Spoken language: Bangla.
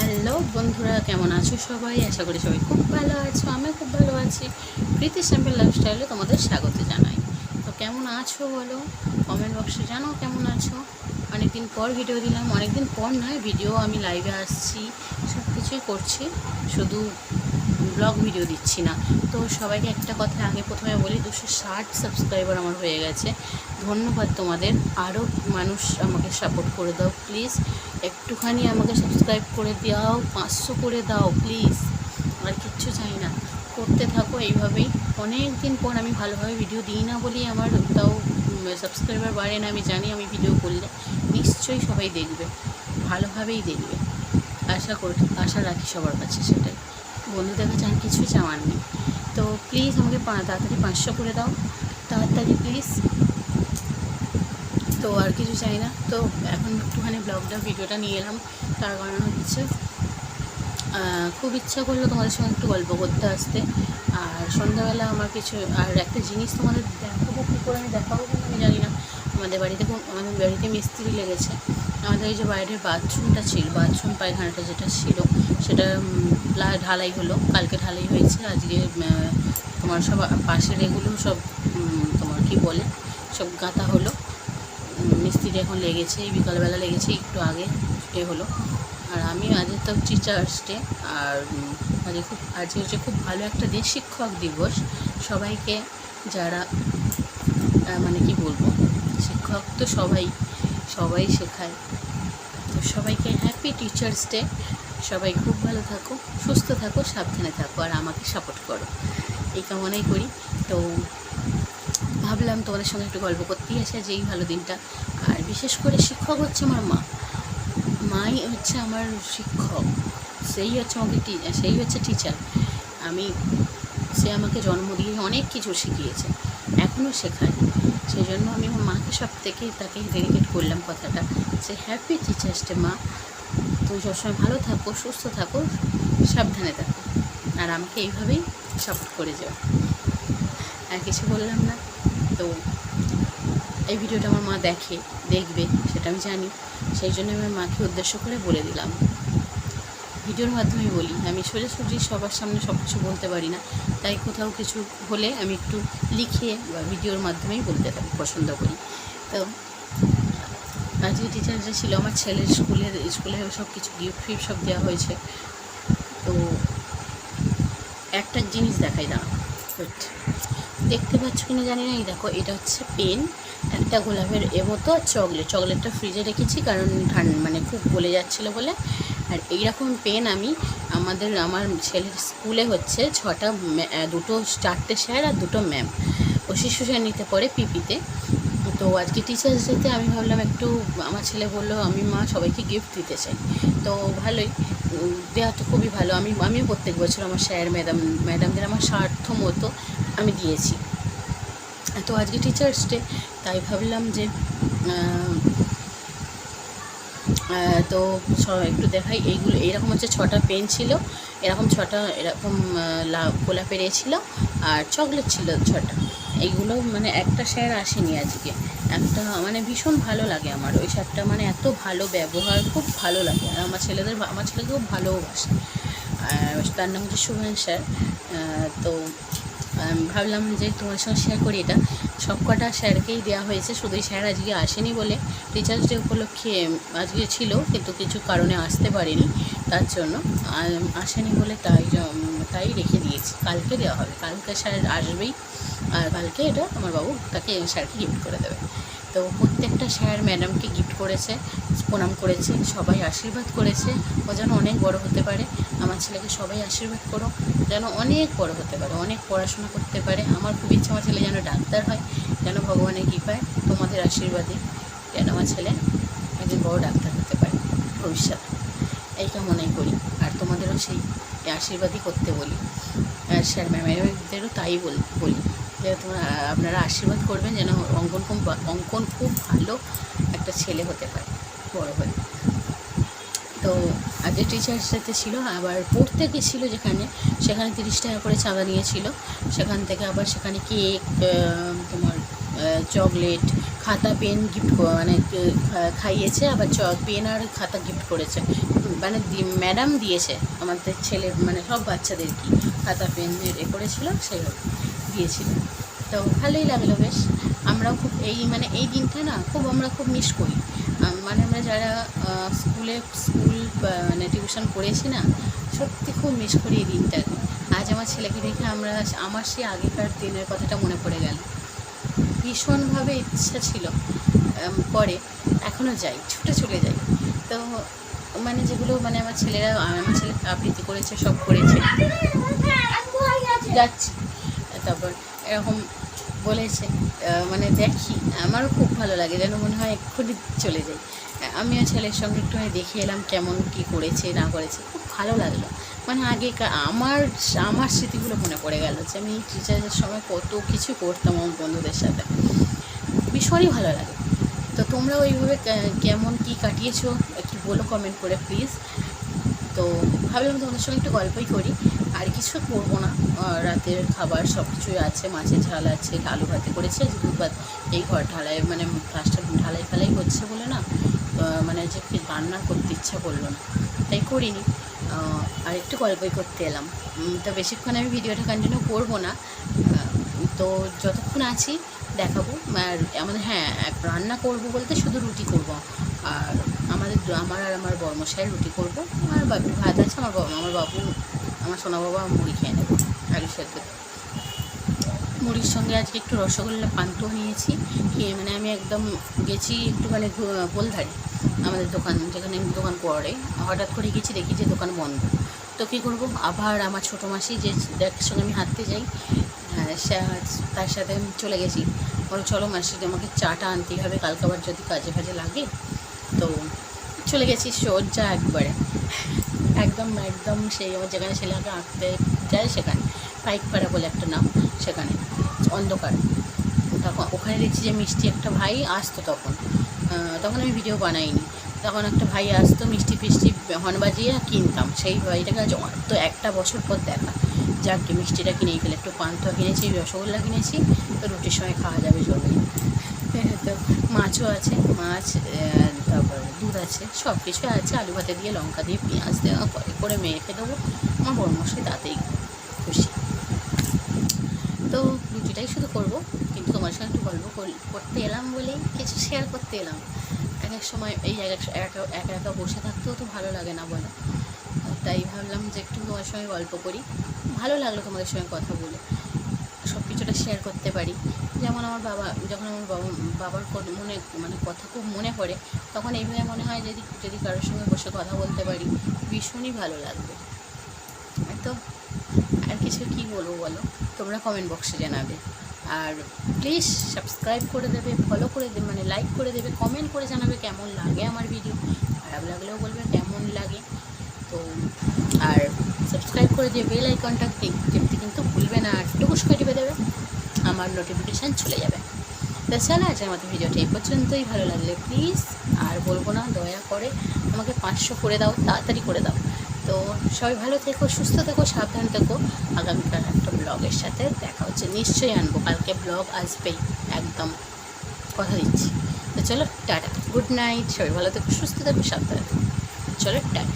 হ্যালো বন্ধুরা, কেমন আছো সবাই? আশা করি সবাই খুব ভালো আছো। আমি খুব ভালো আছি। প্রীতি সিম্পল লাইফস্টাইলে তোমাদের স্বাগত জানাই। তো কেমন আছো বলো, কমেন্ট বক্সে জানাও কেমন আছো। অনেকদিন পর ভিডিও দিলাম, অনেকদিন পর নয়, ভিডিও আমি লাইভে আসছি, সব কিছুই করছি, শুধু ব্লগ ভিডিও দিচ্ছি না। তো সবাইকে একটা কথা আগে প্রথমে বলি, 260 সাবস্ক্রাইবার আমার হয়ে গেছে। ধন্যবাদ তোমাদের। আরও মানুষ আমাকে সাপোর্ট করে দাও প্লিজ, একটুখানি আমাকে সাবস্ক্রাইব করে দাও, 500 করে দাও প্লিজ। আর কিচ্ছু চাই না, করতে থাকো এইভাবেই। অনেক দিন পর আমি ভালোভাবে ভিডিও দিই না বলেই আমার তাও সাবস্ক্রাইবার বাড়ে না। আমি জানি আমি ভিডিও করলে নিশ্চয়ই সবাই দেখবে, ভালোভাবেই দেখবে, আশা রাখি সবার কাছে। সেটাই বন্ধুদের কাছে আর কিছুই চাওয়ার নেই। তো প্লিজ আমাকে তাড়াতাড়ি 500 করে দাও, তাড়াতাড়ি প্লিজ। তো আর কিছু চাই না। তো এখন একটুখানি ভিডিওটা নিয়ে এলাম, তার কারণ হচ্ছে খুব ইচ্ছা করলো তোমাদের সঙ্গে একটু গল্প করতে আসতে। আর সন্ধ্যাবেলা আমার কিছু আর একটা জিনিস তোমাদের দেখাবো, কী করে আমি দেখাবো কিন্তু আমি জানি না। আমাদের বাড়িতে মিস্ত্রি লেগেছে। আমাদের এই যে বাইরের বাথরুমটা ছিল, বাথরুম পায়খানাটা যেটা ছিল, সেটা ঢালাই হলো। কালকে ঢালাই হয়েছে, আজকে তোমার সব পাশের এগুলো সব তোমার কি বলে সব গাঁথা হলো। মিস্ত্রি এখন লেগেছে, বিকালবেলা লেগেছে, একটু আগে হলো। আর আমি আজকে তো টিচার্স ডে, আর আজকে হচ্ছে খুব ভালো একটা দিন, শিক্ষক দিবস। সবাইকে যারা মানে কি বলবো, শিক্ষক তো সবাই শেখায়। তো সবাইকে হ্যাপি টিচার্স ডে। সবাই খুব ভালো থাকো, সুস্থ থাকো, সাবধানে থাকো, আর আমাকে সাপোর্ট করো, এই কামনাই করি। তো ভাবলাম তোমাদের সঙ্গে একটু গল্প করতেই আসে যে এই ভালো দিনটা। আর বিশেষ করে শিক্ষক হচ্ছে আমার মাই হচ্ছে আমার শিক্ষক, সেই হচ্ছে টিচার। সে আমাকে জন্ম দিয়ে অনেক কিছু শিখিয়েছে, এখনও শেখায়। সেই জন্য আমি আমার মাকে তাকে ডেডিকেট করলাম কথাটা, যে হ্যাপি টিচার্স ডে মা। তুমি সবসময় ভালো থাকো, সুস্থ থাকো, সাবধানে থাকো, আর আমাকে এইভাবেই সাপোর্ট করে যাও। আর কিছু বললাম না। তো এই ভিডিওটা আমার মা দেখবে সেটা আমি জানি, সেই জন্য আমার মাকে উদ্দেশ্য করে বলে দিলাম, ভিডিওর মাধ্যমে বলি। আমি সোজাসুজি সবার সামনে সব কিছু বলতে পারি না, তাই কোথাও কিছু হলে আমি একটু লিখে বা ভিডিওর মাধ্যমেই বলতে পছন্দ করি। তো আজকে টিচার যে ছিল, আমার ছেলের স্কুলে সব কিছু গিফট সব দেওয়া হয়েছে। তো একটা জিনিস দেখাই দাঁড়াও, দেখতে পাচ্ছ কিনা জানি না। এই দেখো, এটা হচ্ছে পেন, একটা গোলাপের মতো চকলেটটা ফ্রিজে রেখেছি, কারণ মানে খুব গলে যাচ্ছিলো বলে। আর এইরকম পেন আমি আমার ছেলের স্কুলে হচ্ছে 4টে স্যার আর 2 ম্যাম, ও শিশু শ্রেণীতে পড়ে পিপিতে। তো আজকে টিচার্স ডেতে আমি ভাবলাম একটু, আমার ছেলে বললো আমি মা সবাইকে গিফট দিতে চাই। তো ভালোই, দেওয়া তো খুবই ভালো। আমিও প্রত্যেক বছর আমার স্যার ম্যাডামদের আমার স্বার্থ মতো আমি দিয়েছি। তো আজকে টিচার্স ডে, তাই ভাবলাম যে তো একটু দেখাই। এইরকম হচ্ছে 6টা পেন ছিল, এরকম 6টা এরকম গোলাপের ছিল, আর চকলেট ছিল 6টা। এইগুলো মানে একটা স্যার আসেনি আজকে, একটা মানে ভীষণ ভালো লাগে আমার ওই স্যারটা, মানে এত ভালো ব্যবহার, খুব ভালো লাগে। আর আমার ছেলেকে খুব ভালোবাসে। তার নাম হচ্ছে শুভেন স্যার। তো ভাবলাম যে তোমার সঙ্গে শেয়ার করি এটা। সব কটা স্যারকেই দেওয়া হয়েছে, শুধুই স্যার আজকে আসেনি বলে, টিচার্স ডে উপলক্ষে আজকে ছিল কিন্তু কিছু কারণে আসতে পারেনি, তার জন্য আসেনি বলে তাই রেখে দিয়েছি। কালকে দেওয়া হবে, কালকে স্যার আসবেই, আর কালকে এটা আমার বাবু তাকে স্যারকে গিফট করে দেবে। তো প্রত্যেকটা স্যার ম্যাডামকে গিফট করেছে, প্রণাম করেছে, সবাই আশীর্বাদ করেছে ও যেন অনেক বড় হতে পারে। আমার ছেলেকে সবাই আশীর্বাদ করো, যেন অনেক বড় হতে পারে, অনেক পড়াশোনা করতে পারে। আমার খুব ইচ্ছা আমার ছেলে যেন ডাক্তার হয়, যেন ভগবানের কৃপায় তোমাদের আশীর্বাদে যেন আমার ছেলে একদিন বড় ডাক্তার হতে পারে ভবিষ্যতে, এই কামনাই করি। আর তোমাদেরও সেই আশীর্বাদই করতে বলি, আর স্যার ম্যামেদেরও তাই বলি যে আপনারা আশীর্বাদ করবেন যেন অঙ্কন খুব ভালো একটা ছেলে হতে পারে বড় হয়ে। তো আজকে টিচার্স ডেতে ছিল, আবার পড়তে গেছিলো সেখানে 30 টাকা করে চাঁদা নিয়েছিল। সেখান থেকে আবার সেখানে কেক, তোমার চকলেট, খাতা পেন গিফট মানে খাইয়েছে, আবার পেন আর খাতা গিফট করেছে। মানে ম্যাডাম দিয়েছে আমাদের ছেলে মানে সব বাচ্চাদের কি খাতা পেনের করেছিল, সেগুলো দিয়েছিল। তো ভালোই লাগলো বেশ। আমরাও খুব মানে এই দিনটা না আমরা খুব মিস করি। মানে আমরা যারা স্কুল মানে টিউশন করেছি না, সত্যি খুব মিস করি এই দিনটাকে। আজ আমার ছেলেকে দেখে আমার সেই আগেকার দিনের কথাটা মনে পড়ে গেল। ভীষণভাবে ইচ্ছা ছিল পরে, এখনও যাই, ছুটে চলে যাই। তো মানে যেগুলো মানে আমার ছেলে আবৃত্তি করেছে, সব করেছে, যাচ্ছি। তারপর এরকম বলেছে, মানে দেখি, আমারও খুব ভালো লাগে, যেন মনে হয় এক্ষুনি চলে যাই। আমিও ছেলের সঙ্গে একটুখানি দেখিয়ে এলাম কেমন কী করেছে না করেছে, খুব ভালো লাগলো। মানে আগেকার আমার স্মৃতিগুলো মনে পড়ে গেল যে আমি টিচারের সময় কত কিছু করতাম আমার বন্ধুদের সাথে, ভীষণই ভালো লাগে। তো তোমরাও এইভাবে কেমন কী কাটিয়েছো একটু বলো কমেন্ট করে প্লিজ। তো ভাবলাম তোমাদের সঙ্গে একটু গল্পই করি, আর কিছু করবো না। রাতের খাবার সব কিছুই আছে, মাছের ঝাল আছে, আলু ভাতে করেছে, দুধ ভাত। এই ঘর ঢালাই মানে ফার্স্টটা ঢালাই ফালাই হচ্ছে বলে না, মানে যে রান্না করতে ইচ্ছা করলো না, তাই করিনি। আর একটু গল্পই করতে এলাম। তো বেশিক্ষণ আমি ভিডিওটা কন্টিনিউ করবো না, তো যতক্ষণ আছি দেখাবো। আর আমাদের রান্না করবো বলতে শুধু রুটি করব। আর আমার আর আমার বর্মশাইয়ের রুটি করবো, আর বাবু ভাত আছে। আমার বাবু, আমার সোনা বাবা মুড়ি খেয়ে নেবো আলু সেদ্ধ। মুড়ির সঙ্গে আজকে একটু রসগোল্লা পান্তুও নিয়েছি খেয়ে। মানে আমি একদম গেছি একটুখানি গোলধারি, আমাদের দোকান যেখানে দোকান করে, হঠাৎ করে গেছি, দেখি যে দোকান বন্ধ। তো কী করবো, আবার আমার ছোটো মাসি যে সঙ্গে আমি হাঁটতে যাই, তার সাথে চলে গেছি। বলো চলো মাসি, আমাকে চাটা আনতেই হবে, কালকে আবার যদি কাজে ফাজে লাগে। তো চলে গেছি সোজা একবারে, একদম সেই আমার যেখানে ছেলেকে আঁকতে যায় সেখানে, পাইকপাড়া বলে একটা নাম, সেখানে অন্ধকার। তখন ওখানে দেখছি যে মিষ্টি একটা ভাই আসতো, তখন আমি ভিডিও বানাইনি। তখন একটা ভাই আসতো, মিষ্টি ফিষ্টি হর্ন বাজিয়ে কিনতাম। সেই ভাইটাকে আজ তো একটা বছর পর দেখা, যাকে মিষ্টিটা কিনেই ফেলে। একটু পান্তুয়া কিনেছি, রসগোল্লা কিনেছি, তো রুটির সময় খাওয়া যাবে চলবে। তো মাছও আছে, মাছ, তারপর দুধ আছে, সব কিছু আছে। আলু ভাতে দিয়ে লঙ্কা দিয়ে পেঁয়াজ দেওয়া করে মেখে দেবো। আমার বড়মশাই তাতেই খুশি। তো রুটিটাই শুধু করবো, কিন্তু তোমার সঙ্গে একটু গল্প করতে এলাম বলেই কিছু শেয়ার করতে এলাম। এক এক সময় এই একা একা বসে থাকতেও তো ভালো লাগে না বলো, তাই ভাবলাম যে একটু তোমার সঙ্গে গল্প করি। ভালো লাগলো তোমাদের সঙ্গে কথা বলে, সব কিছুটা শেয়ার করতে পারি। যেমন আমার যখন আমার বাবার মানে কথা খুব মনে পড়ে, তখন এইভাবে মনে হয় যদি কারোর সঙ্গে বসে কথা বলতে পারি, ভীষণই ভালো লাগবে। তো আর কিছু কী বলবো বলো, তোমরা কমেন্ট বক্সে জানাবে। আর প্লিজ সাবস্ক্রাইব করে দেবে, ফলো করে দেবে, মানে লাইক করে দেবে, কমেন্ট করে জানাবে কেমন লাগে আমার ভিডিও। খারাপ লাগলেও বলবে কেমন লাগে। তো আর সাবস্ক্রাইব করে দিয়ে বেল আইকনটা টিপতে কিন্তু ভুলবে না, আর টুকুস করে টিপে দেবে, আমার নোটিফিকেশান চলে যাবে। তো চলো আজকের মতো ভিডিওটা এই পর্যন্তই। ভালো লাগলে প্লিজ, আর বলবো না, দয়া করে আমাকে 500 করে দাও, তাড়াতাড়ি করে দাও। তো সবাই ভালো থেকো, সুস্থ থেকো, সাবধান থেকো। আগামীকাল একটা ব্লগের সাথে দেখা হচ্ছে, নিশ্চয়ই আনবো, কালকে ব্লগ আসবেই, একদম কথা দিচ্ছি। তো চলো টাটা, গুড নাইট, সবাই ভালো থেকো, সুস্থ থেকো, সাবধান থেকো, চলো টাটা।